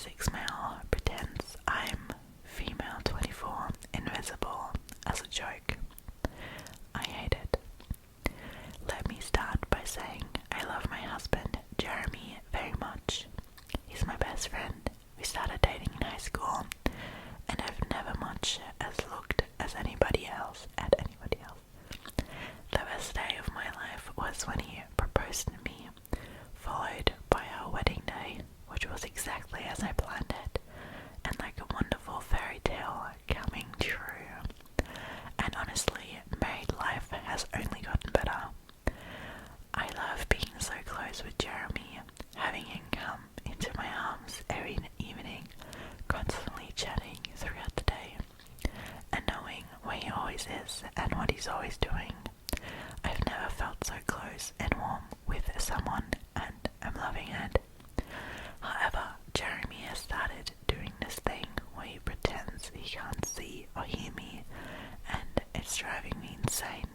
26 male pretends I'm female 24 invisible as a joke. I hate it. Let me start by saying I love my husband, Jeremy, very much. He's my best friend. We started dating in high school, and I've never much as looked as anybody else at anybody else. The best day of my life was when he proposed to me, followed by our wedding day, which was exactly as I planned it, and like a wonderful fairy tale coming true. And honestly, married life has only gotten better. I love being so close with Jeremy, having him come into my arms every evening, constantly chatting throughout the day, and knowing where he always is and what he's always doing. I've never felt so close and warm with someone, and I'm loving it. However, Jeremy has started doing this thing where he pretends he can't see or hear me, and it's driving me insane.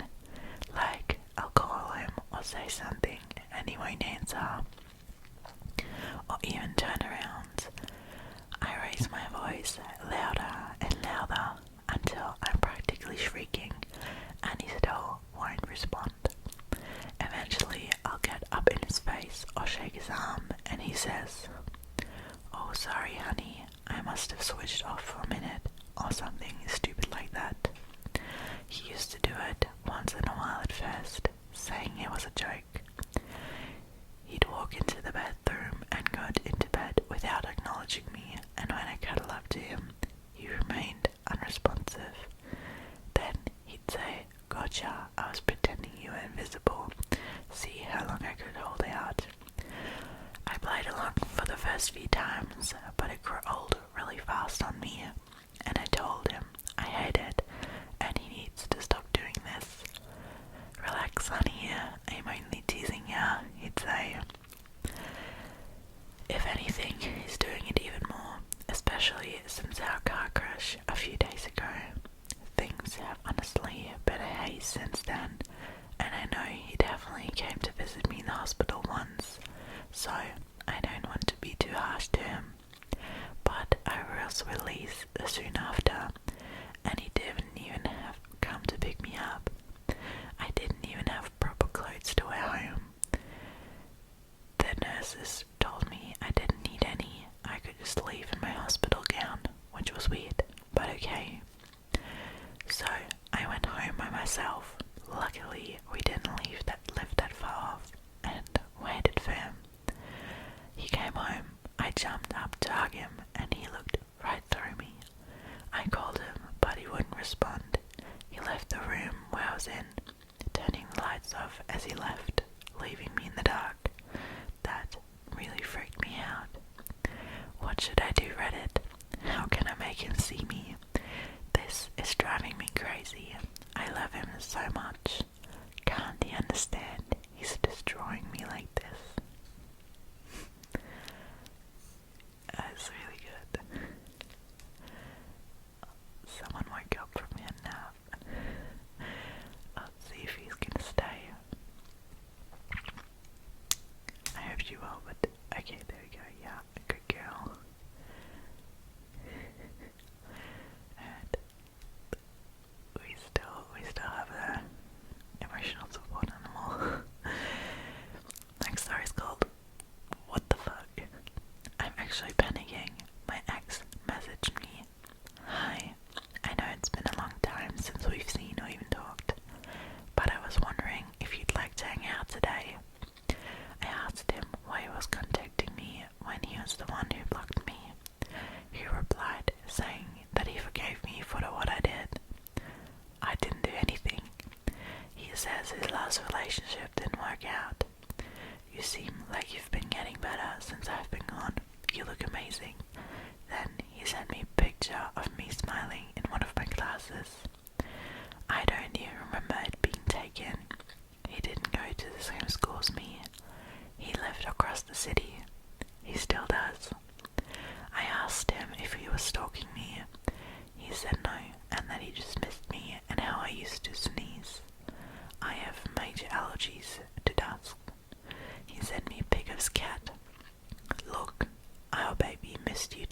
Like, I'll call him or say something and he won't answer, or even turn around. I raise my voice louder and louder until I'm practically shrieking, and he still won't respond. Eventually, I'll get up in his face or shake his arm, and he says, "Oh, sorry honey, I must have switched off for a minute," or something stupid like that. He used to do it once in a while at first, saying it was a joke. He'd walk into the bathroom and got into bed without acknowledging me, and when I cuddled up to him, he remained unresponsive. Then he'd say, "Gotcha, I was pretending you were invisible. See how long I could hold out." I played along for the first few times, but it grew old really fast on me, and I told him I hate it, and he needs to stop doing this. "Relax, honey, I'm only teasing ya," he'd say. If anything, he's doing it even more, especially since our car crash a few days ago. Things have honestly been a haze since then, and I know he definitely came to visit me in the hospital once, so I don't want to be too harsh to him. But I was released soon after, and he didn't even have come to pick me up. I didn't even have proper clothes to wear home. The nurses told me I didn't need any. I could just leave in my hospital gown, which was weird, but okay. So I went home by myself. Luckily, we didn't live that far off, and waited for him. He came home. I jumped up to hug him, and he looked right through me. I called him, but he wouldn't respond. He left the room where I was in, turning the lights off as he left, leaving me in the dark. That really freaked me out. What should I do, Reddit? How can I make him see me? This is driving me crazy. I love him so much. Can't he understand? He's destroying me like this. That's really good. Someone woke up from a nap. Let's see if he's gonna stay. I hope she will, but okay, there we go. Yeah, good girl. And we still have a emotional support animal. Next story is called "What the fuck?" I'm actually panicking. My ex messaged me. "Hi, I know it's been a long time since we've seen or even talked, but I was wondering if you'd like to hang out today." I asked him why he was contacting me when he was the one who blocked me. He replied saying that he forgave me for what I did. I didn't do anything. He says his last relationship didn't work out. "You seem like you've been getting better since I've been gone. You look amazing." Then he sent me a picture of me smiling in one of my classes. I don't even remember it being taken. He didn't go to the same school as me. He lived across the city. He still does. I asked him if he was stalking me. He said no, and that he just missed me and how I used to sneeze. I have major allergies to dust. He sent me a pic of his cat. "Look, our baby missed you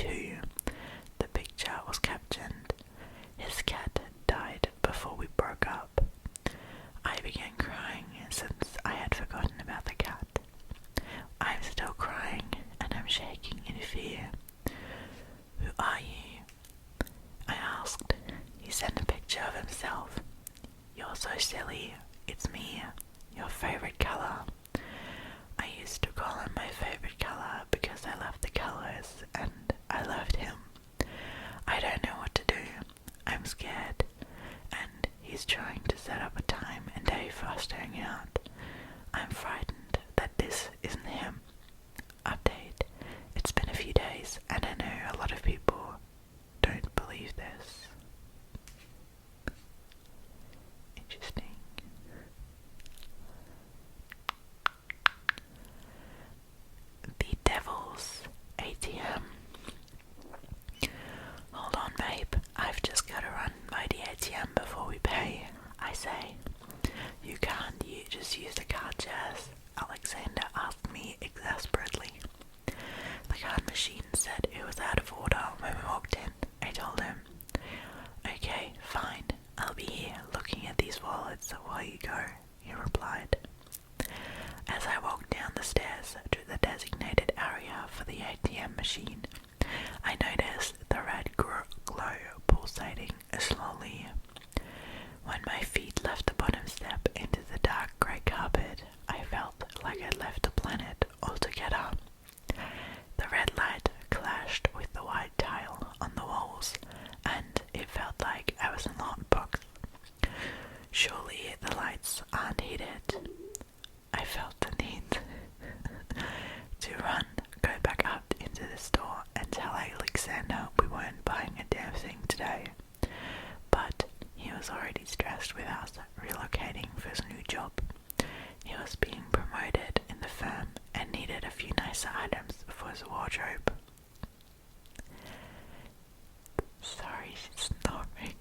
so silly. It's me, your favorite color. I used to call him my favorite color because I loved the colors and I loved him. I don't know what to do. I'm scared. And he's trying to set up a time and day for us to hang out. I'm frightened that this isn't him. Update. It's been a few days and I know a lot of people don't believe this. Interesting. The Devil's ATM. Hold on, babe. I've just got to run by the ATM before we pay. I say. You can't. You just use the card, Jazz. Alexander asked me exasperately. The card machine said it was out of order when we walked in. I told him. Okay, fine. I'll be here looking at these wallets while you go, he replied. As I walked down the stairs to the designated area for the ATM machine, I noticed the red glow pulsating slowly. When my feet left the bottom step into the dark grey carpet, I felt like I'd left the planet altogether. The red light clashed with the white tile on the walls, and it felt like I was in a lockbox. Surely the lights aren't heated. I felt the need to run, go back up into the store and tell Alexander we weren't buying a damn thing today. But he was already stressed with us relocating for his new job. He was being promoted in the firm and needed a few nicer items for his wardrobe. Sorry, she's snoring.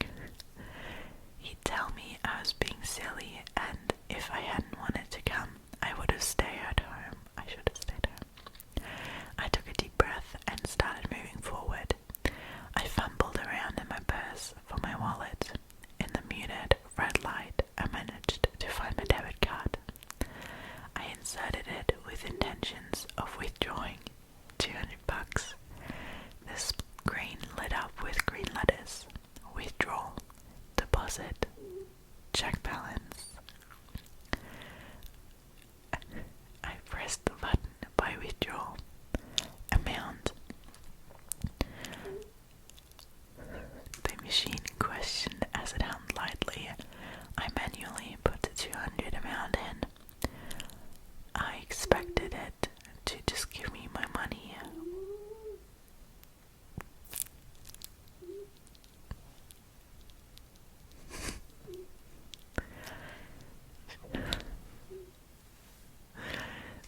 He'd tell me I was being silly, and if I hadn't wanted to come, I would have stayed at home. I should have stayed home. I took a deep breath and started moving forward. I fumbled around in my purse for my wallet. In the muted red light, I managed to find my debit card. I inserted it with intentions of withdrawing $200. The screen lit up with green letters. Withdrawal. Deposit. Check balance. I pressed the button by withdrawal. Amount. The machine questioned as it hummed lightly. I manually put the 200 amount in. I expected it to just give me my money.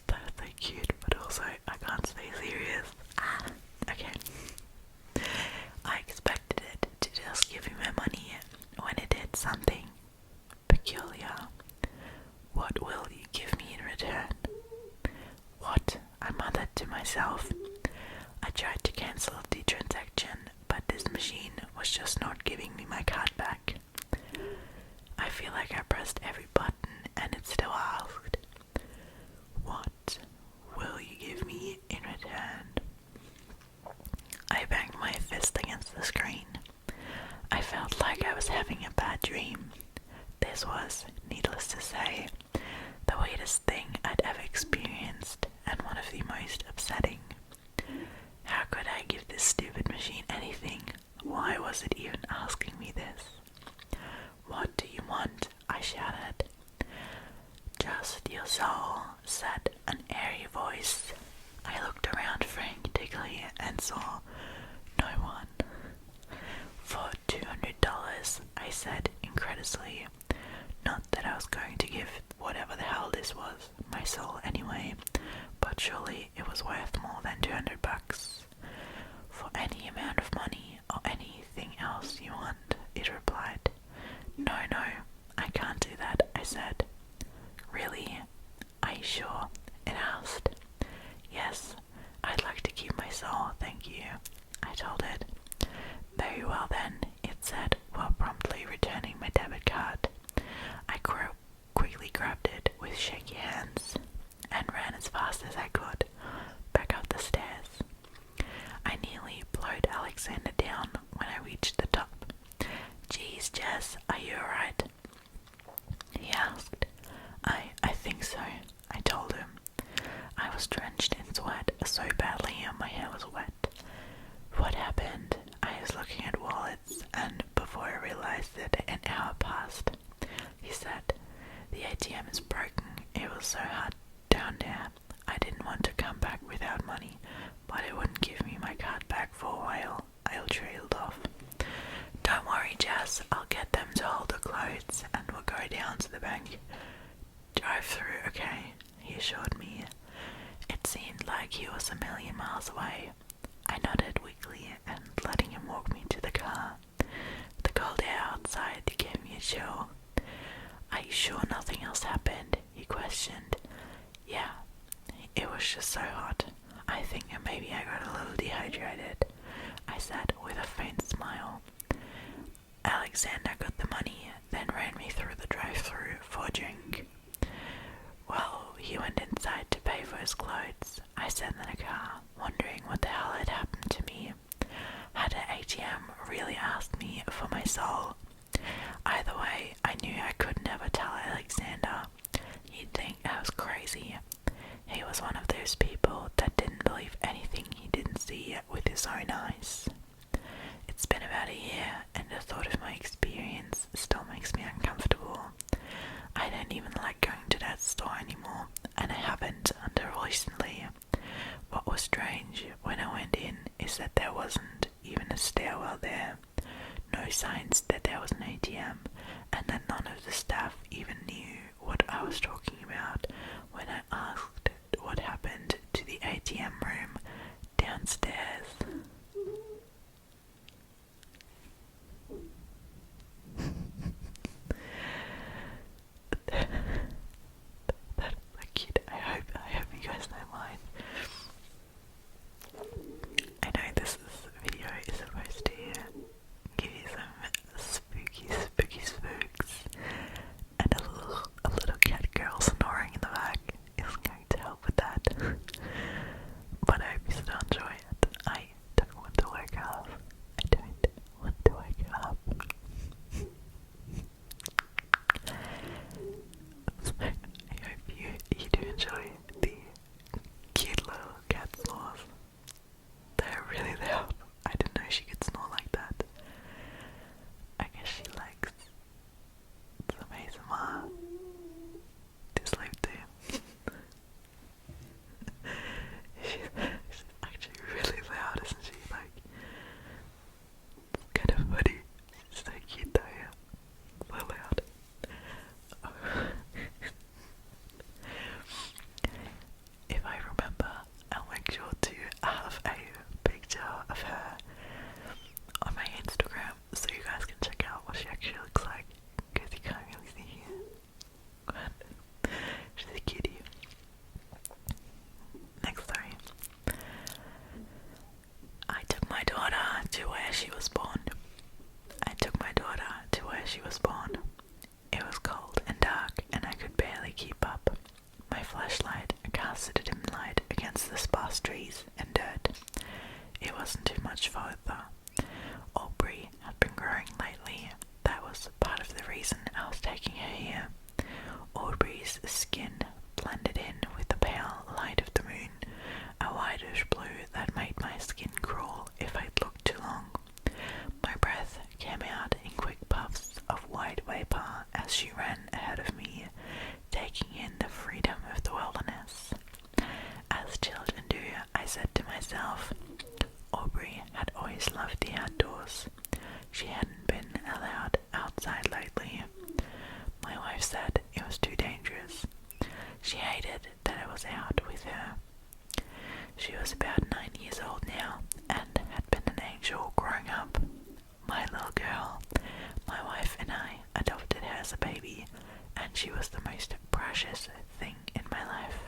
That's so cute, but also I can't stay serious. Okay. I expected it to just give me my money when it did something peculiar. What will you give me in return? What? I muttered to myself. I tried to cancel the transaction, but this machine was just not giving me my card back. I feel like I pressed every button and it still asked, what will you give me in return? I banged my fist against the screen. I felt like I was having a bad dream. This was, needless to say, the weirdest thing I'd ever experienced and one of the most upsetting. How could I give this stupid machine anything? Why was it even asking me this? What do you want? I shouted. Just your soul, said an airy voice. I looked around frantically and saw no one. For $200, I said incredulously. Not that I was going to give whatever the hell this was, my soul anyway, but surely it was worth more than $200. For any amount of money or anything else you want, it replied. No, I can't do that, I said. Really? Are you sure? It asked. Yes, I'd like to keep my soul, thank you, I told it. Very well then, it said, while promptly returning my debit card. I quickly grabbed it with shaky hands and ran as fast as I could back so badly my hair was wet. What happened? I was looking at wallets, and before I realized it, an hour passed. He said, "The ATM is broken. It was so hot down there. I didn't want to come back without money, but it wouldn't give me my card back for a while." I trailed off. "Don't worry, Jess. I'll get them to hold the clothes, and we'll go down to the bank. Drive through, okay?" he assured me. It seemed like he was a million miles away. I nodded weakly and letting him walk me to the car. The cold air outside gave me a chill. "Are you sure nothing else happened?" he questioned. "Yeah, it was just so hot. I think maybe I got a little dehydrated," I said with a faint smile. Alexander got the money, then ran me through the drive-thru for a drink. Well, he went inside to pay for his clothes. I sat in the car, wondering what the hell had happened to me. Had an ATM really asked me for my soul? Either way, I knew I could never tell Alexander. He'd think I was crazy. He was one of those people that didn't believe anything he didn't see with his own eyes. It's been about a year, and the thought of my experience still makes me uncomfortable. I don't even like going to that store anymore, and I haven't until recently. What was strange when I went in is that there wasn't even a stairwell there, no signs that there was an ATM, and that none of the staff even knew what I was talking about when I asked what happened to the ATM room downstairs. That's so cute. I hope you guys don't mind. I know this video is supposed to give you some spooky spooks, and a little cat girl snoring in the back is going to help with that. But I hope you still enjoy it. I don't want to wake up. So I hope you do enjoy the cute little cat snores. They're really loud. I didn't know she could snore like that. I guess she likes some ASMR to sleep to. She's actually really loud, isn't she? Like, it's kind of funny. She's so cute though, yeah. So loud. If I remember, I'll make sure to have a picture of her on my Instagram so you guys can check out what she actually looks like, because you can't really see her. But she's a cutie. Next story. I took my daughter to where she was born. It was cold and dark, and I could barely keep up. My flashlight cast a dim light against the sparse trees and dirt. It wasn't too much further. Aubrey had been growing lately. That was part of the reason I was taking her here. Aubrey's skin blended in with the pale light of the moon, a whitish blue that made my skin crawl if I looked too long. My breath came out in quick puffs of white vapor as she ran ahead of me, taking in the freedom of the wilderness. As children do, I said to myself, Aubrey had always loved the outdoors. She hadn't been allowed outside lately. My wife said it was too dangerous. She hated that I was out with her. She was about 9 years old now, and had been an angel growing up. My little girl. My wife and I adopted her as a baby, and she was the most precious thing in my life.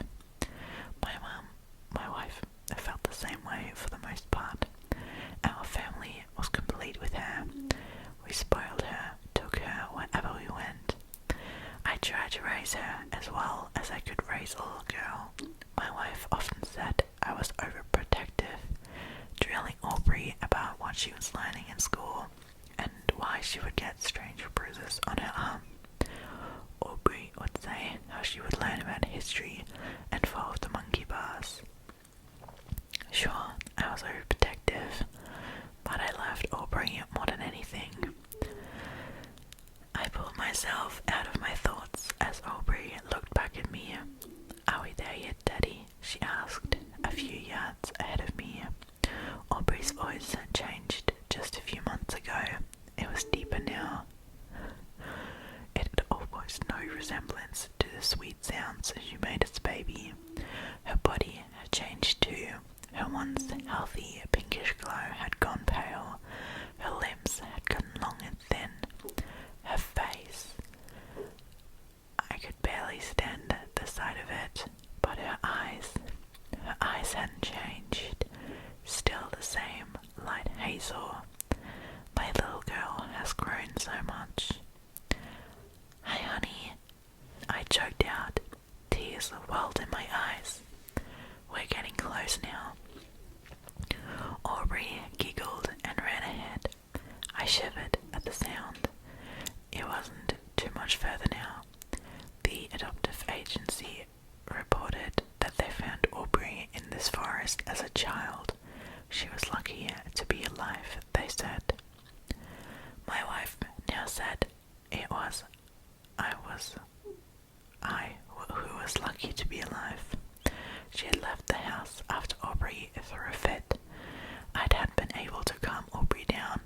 My wife felt the same way for the most part. Our family was complete with her. We spoiled her, took her wherever we went. I tried to raise her as well as I could raise a little girl. My wife often said I was overprotective, drilling Aubrey about what she was learning in school and why she would get strange bruises on her arm. Aubrey would say how she would learn about history and follow the monkey bars. once healthy pinkish glow had gone pale. Her lips had gotten long and thin. Her face, I could barely stand the sight of it, but her eyes hadn't changed. Still the same light hazel. My little girl has grown so much. "Hi, honey," I choked out. Tears welled in my eyes. "We're getting close now." Aubrey giggled and ran ahead. I shivered at the sound. It wasn't too much further now. The adoptive agency reported that they found Aubrey in this forest as a child. She was lucky to be alive, they said. My wife now said it was I who was lucky to be alive. She had left the house after Aubrey threw a fit. I had been able to calm Aubrey down,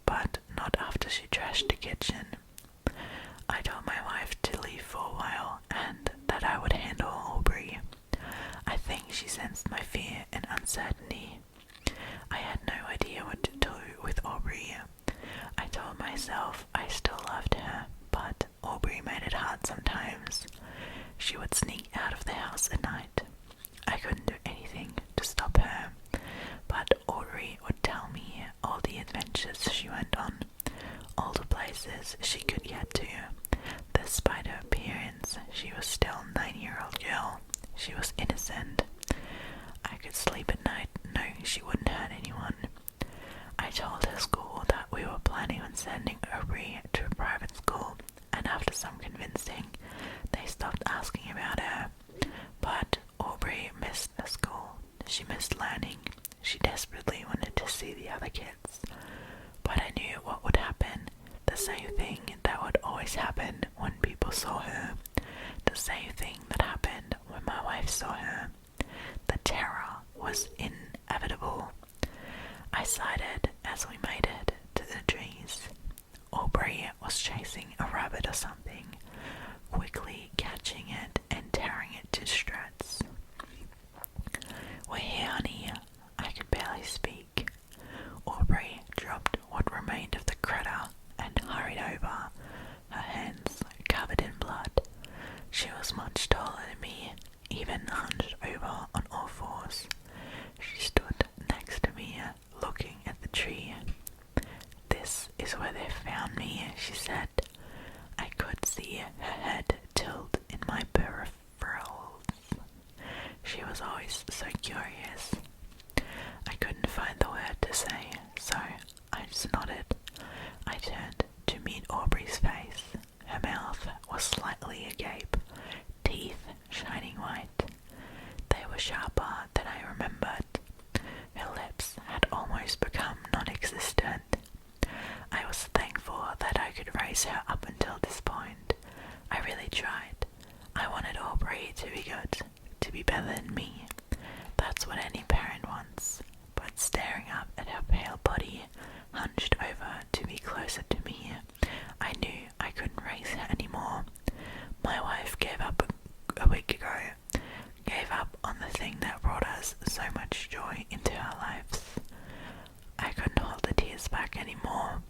but not after she trashed the kitchen. I told my wife to leave for a while and that I would handle Aubrey. I think she sensed my fear and uncertainty. I had no idea what to do with Aubrey. I told myself I still loved her, but Aubrey made it hard sometimes. She would sneak out of the house at night. I couldn't do anything to stop her, but Aubrey would tell me all the adventures she went on, all the places she could get to. Despite her appearance, she was still a 9-year-old girl. She was innocent. I could sleep at night knowing she wouldn't hurt anyone. I told her school that we were planning on sending Aubrey to a private school, and after some convincing, they stopped asking about her. But Aubrey missed the school. She missed learning. She desperately wanted to see the other kids. But I knew what would happen. The same thing that would always happen when people saw her. The same thing that happened when my wife saw her. The terror was inevitable. I sighed as we made it to the trees. Aubrey was chasing a rabbit or something, quickly catching it and tearing it to shreds. "We're here, honey." I could barely speak. Aubrey dropped what remained of the critter and hurried over, her hands covered in blood. She was much taller than me, even hunched over on all fours. She stood next to me, looking at the tree. "This is where they found me," she said. I could see her head tilt in my peripherals. She was always so curious. I couldn't find the word to say, so I just nodded. I turned to meet Aubrey's face. Her mouth was slightly agape, teeth shining white. They were sharper than I remembered. Her lips had almost become non-existent. I was thankful that I could raise her up until this point. I really tried. I wanted Aubrey to be good, to be better than me. That's what any parent wants. But staring up at her pale body, hunched over to be closer to me, I knew I couldn't raise her anymore. My wife gave up a week ago. Gave up on the thing that brought us so much joy into our lives. I couldn't hold the tears back anymore.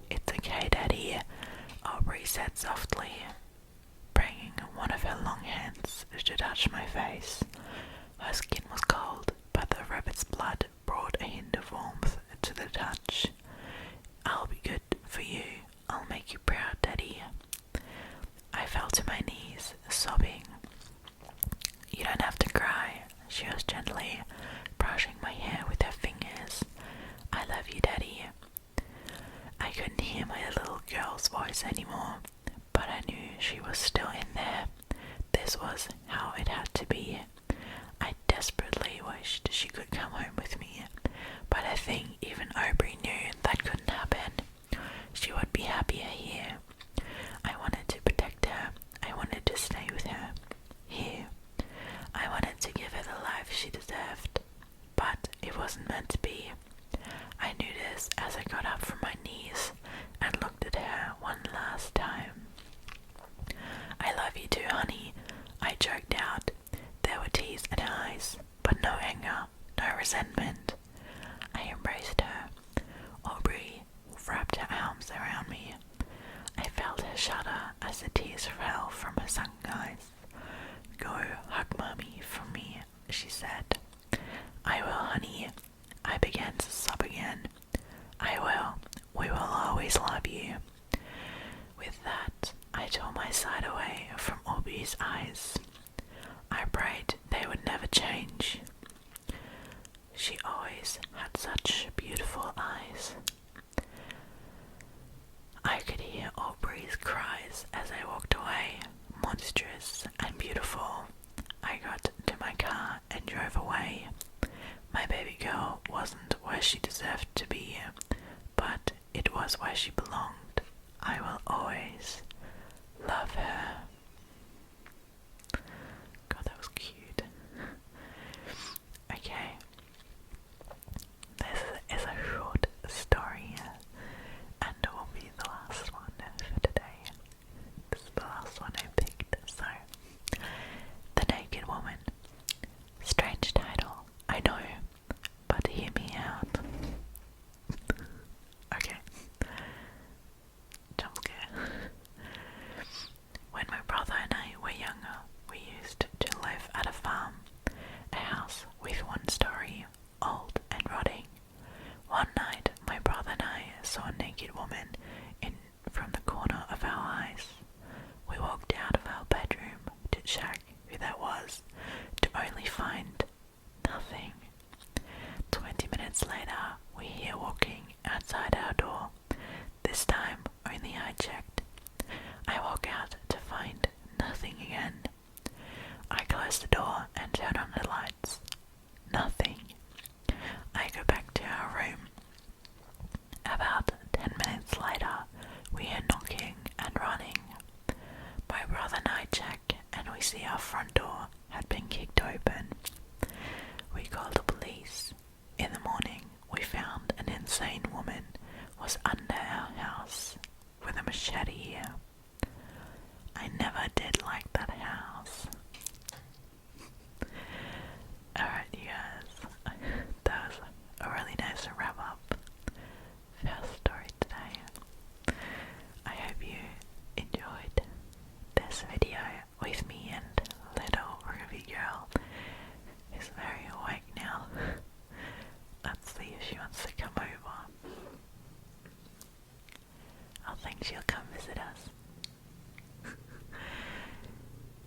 "It's okay, Daddy," Aubrey said softly, bringing one of her long hands to touch my face. Her skin was cold, but the rabbit's blood brought a hint of warmth to the touch. "I'll be good for you. I'll make you proud, Daddy." I fell to my knees, sobbing. "You don't have to cry," she was gently brushing my hair with her fingers. "I love you, Daddy." I couldn't hear my little girl's voice anymore, but I knew she was still in there. This was how it had to be. I desperately wished she could come home with me, but I think even Aubrey knew that couldn't happen. She would be happier here. I wanted to protect her. I wanted to stay with her. Here. I wanted to give her the life she deserved, but it wasn't meant to be. I knew this as I got up from my knees and looked at her one last time. "I love you too, honey," I choked out. There were tears in her eyes, but no anger, no resentment. I embraced her. Aubrey wrapped her arms around me. I felt her shudder as the tears fell from her sunken eyes. "Go hug Mummy for me," she said. "I will, honey." I began to sob again. "I will. We will always love you." With that, I tore my side away from Aubrey's eyes. I prayed they would never change. She always had such beautiful eyes. I could hear Aubrey's cries as I walked away, monstrous and beautiful. I got to my car and drove away. My baby girl wasn't where she deserved to be, but it was where she belonged. I will always love her. God, that was cute. Okay. This is a short story, and it will be the last one for today. This is the last one I picked, so. The Naked Woman. Strange title, I know, but hear me out. Okay. Jump scare. When my brother and I were younger, we used to live at a farm, a house with one story, old and rotting. One night, my brother and I saw a naked woman in from the corner of our eyes. We walked out of our bedroom to check who that was, to only find nothing. 20 minutes later, we hear walking outside our door. This time, only I checked. I walk out to find nothing again. I close the door and turn on the lights. Nothing. I go back to our room. About 10 minutes later, we hear knocking and running. My brother and I check, and we see our front door had been kicked open. We called the police. In the morning, we found an insane woman was under our house with a machete. I never did like that house. Alright, you guys, that was a really nice wrap up for our story today. I hope you enjoyed this video with me and little Ruby girl who's very awake now. Let's see if she wants to come over. I think she'll come visit us.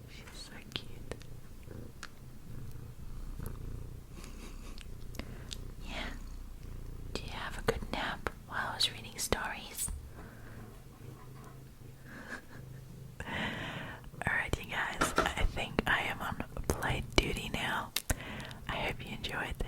She's so cute. Yeah. Do you have a good nap while I was reading stories? Alright, you guys, I think I am on play duty now. I hope you enjoyed